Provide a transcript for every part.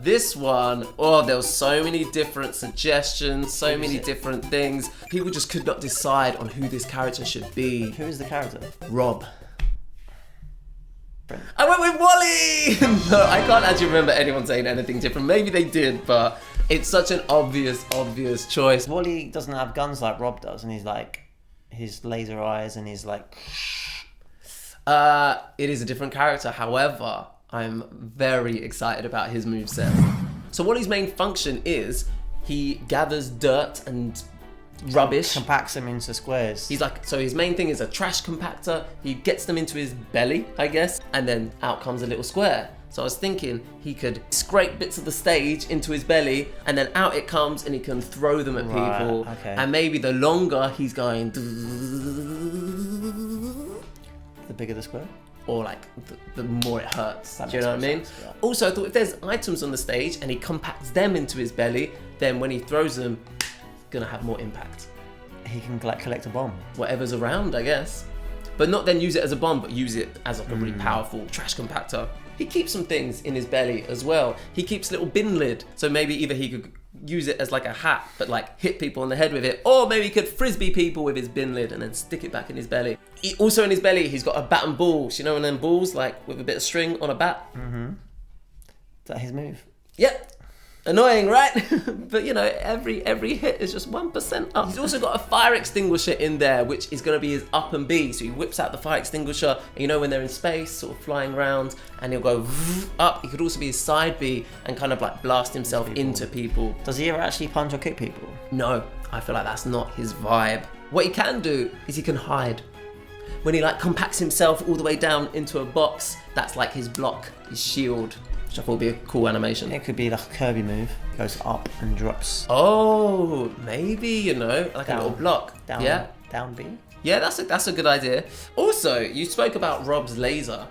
This one, oh, there were so many different suggestions, so many different things. People just could not decide on who this character should be. Who is the character? R.O.B. I went with Wally! No, I can't actually remember anyone saying anything different. Maybe they did, but it's such an obvious choice. Wally doesn't have guns like R.O.B does, and he's like, his laser eyes, and he's like... It is a different character. However, I'm very excited about his moveset. So Wally's main function is he gathers dirt and rubbish. Compacts them into squares. He's like, so his main thing is a trash compactor. He gets them into his belly, I guess, and then out comes a little square. So I was thinking he could scrape bits of the stage into his belly, and then out it comes, and he can throw them at people. Okay. And maybe the longer he's going, The bigger the square? or like the more it hurts. That Do you know what I mean? sense, yeah. Also, I thought if there's items on the stage and he compacts them into his belly, then when he throws them, it's gonna have more impact. He can like collect a bomb. Whatever's around, I guess. But not then use it as a bomb, but use it as like a really powerful trash compactor. He keeps some things in his belly as well. He keeps a little bin lid, so maybe either he could use it as like a hat, but like hit people on the head with it, or maybe he could frisbee people with his bin lid and then stick it back in his belly. Also in his belly, he's got a bat and balls. You know, one of them balls like with a bit of string on a bat. Is that his move? Yep. Annoying, right? But you know, every hit is just 1% up. He's also got a fire extinguisher in there, which is going to be his up and B. So he whips out the fire extinguisher, and you know when they're in space, sort of flying around, and he'll go up. He could also be his side B and kind of like blast himself into people. Does he ever actually punch or kick people? No, I feel like that's not his vibe. What he can do is he can hide. When he like compacts himself all the way down into a box, that's like his block, his shield. Which I thought would be a cool animation. It could be like a Kirby move. Goes up and drops. Oh, maybe, you know, like Down. a little block. Down. Yeah. Down B. Yeah, that's a good idea. Also, you spoke about R.O.B's laser.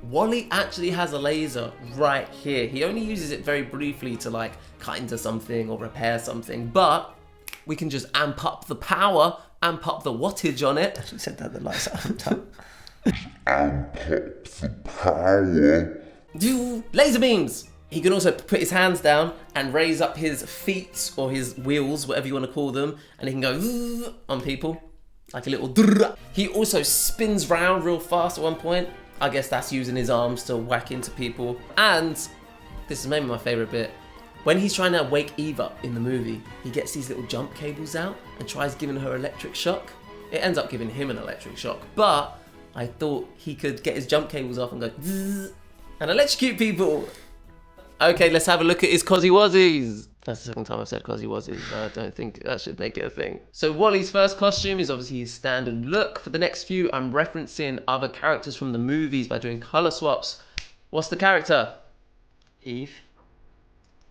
Wally actually has a laser right here. He only uses it very briefly to like cut into something or repair something, but we can just amp up the power, amp up the wattage on it. You said that the lights are on top. Amp up the power. Laser beams! He can also put his hands down and raise up his feet or his wheels, whatever you want to call them, and he can go on people, like a little drrrr. He also spins round real fast at one point. I guess that's using his arms to whack into people. And this is maybe my favourite bit. When he's trying to wake Eve up in the movie, he gets these little jump cables out and tries giving her electric shock. It ends up giving him an electric shock, but I thought he could get his jump cables off and go zzz, and electrocute people. Okay, let's have a look at his Cozzy Wozzies. That's the second time I've said Cozzy Wozzies. I don't think that should make it a thing. So Wally's first costume is obviously his standard look. For the next few, I'm referencing other characters from the movies by doing colour swaps. What's the character? Eve.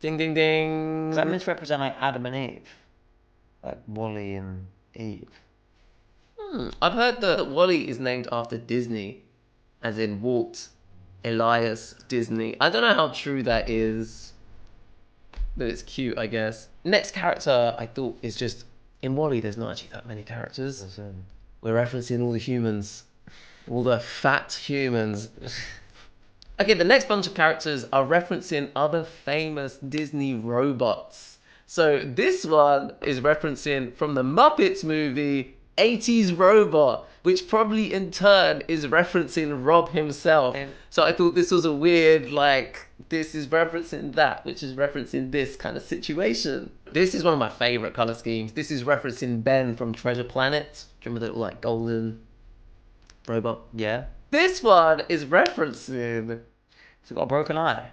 Ding, ding, ding. Does that misrepresent like Adam and Eve? Like Wally and Eve. I've heard that Wally is named after Disney, as in Walt Elias Disney. I don't know how true that is, but it's cute, I guess. Next character I thought is just, in Wally there's not actually that many characters. We're referencing all the humans, all the fat humans. Okay, the next bunch of characters are referencing other famous Disney robots. So this one is referencing from the Muppets movie, 80s Robot, which probably in turn is referencing R.O.B himself. So I thought this was a weird, like, this is referencing that, which is referencing this kind of situation. This is one of my favorite color schemes. This is referencing Ben from Treasure Planet. Do you remember the little, like, golden robot? Yeah. This one is referencing... He's got a broken eye.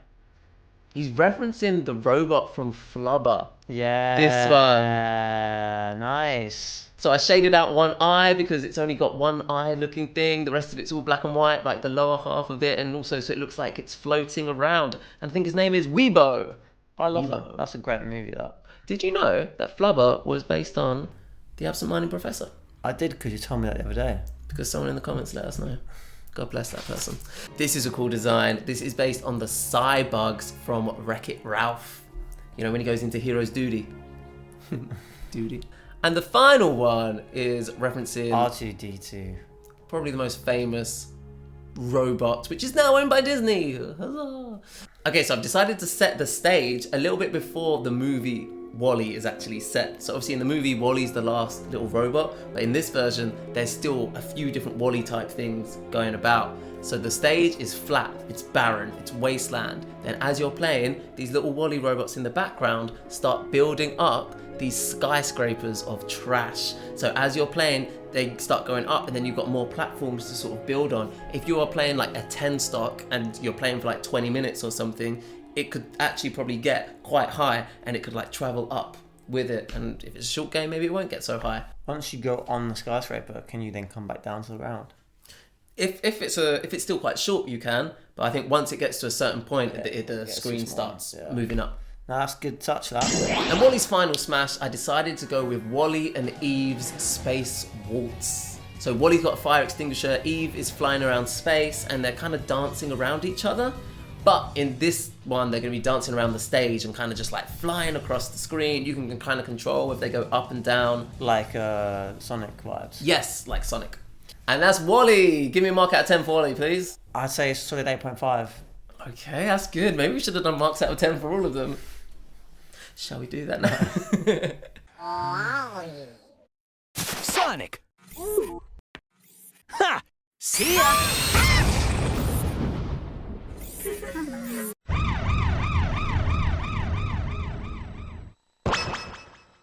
He's referencing the robot from Flubber. Yeah. This one. Nice. So I shaded out one eye because it's only got one eye looking thing. The rest of it's all black and white, like the lower half of it. And also so it looks like it's floating around. And I think his name is Weebo. I love that. That's a great movie, that. Did you know that Flubber was based on The Absent-Minded Professor? I did, because you told me that the other day. Because someone in the comments let us know. God bless that person. This is a cool design. This is based on the Cybugs from Wreck-It Ralph. You know, when he goes into Hero's Duty. Duty. And the final one is referencing... R2-D2. Probably the most famous robot, which is now owned by Disney. Huzzah. Okay, so I've decided to set the stage a little bit before the movie Wall-E is actually set. So obviously in the movie, Wall-E's the last little robot, but in this version, there's still a few different Wall-E type things going about. So the stage is flat, it's barren, it's wasteland. Then as you're playing, these little Wall-E robots in the background start building up these skyscrapers of trash. So as you're playing, they start going up, and then you've got more platforms to sort of build on. If you are playing like a 10 stock and you're playing for like 20 minutes or something, it could actually probably get quite high, and it could like travel up with it. And if it's a short game, maybe it won't get so high. Once you go on the skyscraper, can you then come back down to the ground? If it's still quite short, you can. But I think once it gets to a certain point, the gets screen too small, starts yeah. moving up. No, that's good touch, that. And Wally's final smash, I decided to go with Wally and Eve's Space Waltz. So Wally's got a fire extinguisher, Eve is flying around space, and they're kind of dancing around each other. But in this one, they're going to be dancing around the stage and kind of just like flying across the screen. You can kind of control if they go up and down. Like Sonic vibes. Yes, like Sonic. And that's Wally. Give me a mark out of 10 for Wally, please. I'd say it's a solid 8.5. Okay, that's good. Maybe we should have done marks out of 10 for all of them. Shall we do that now? Sonic! Ha! See ya!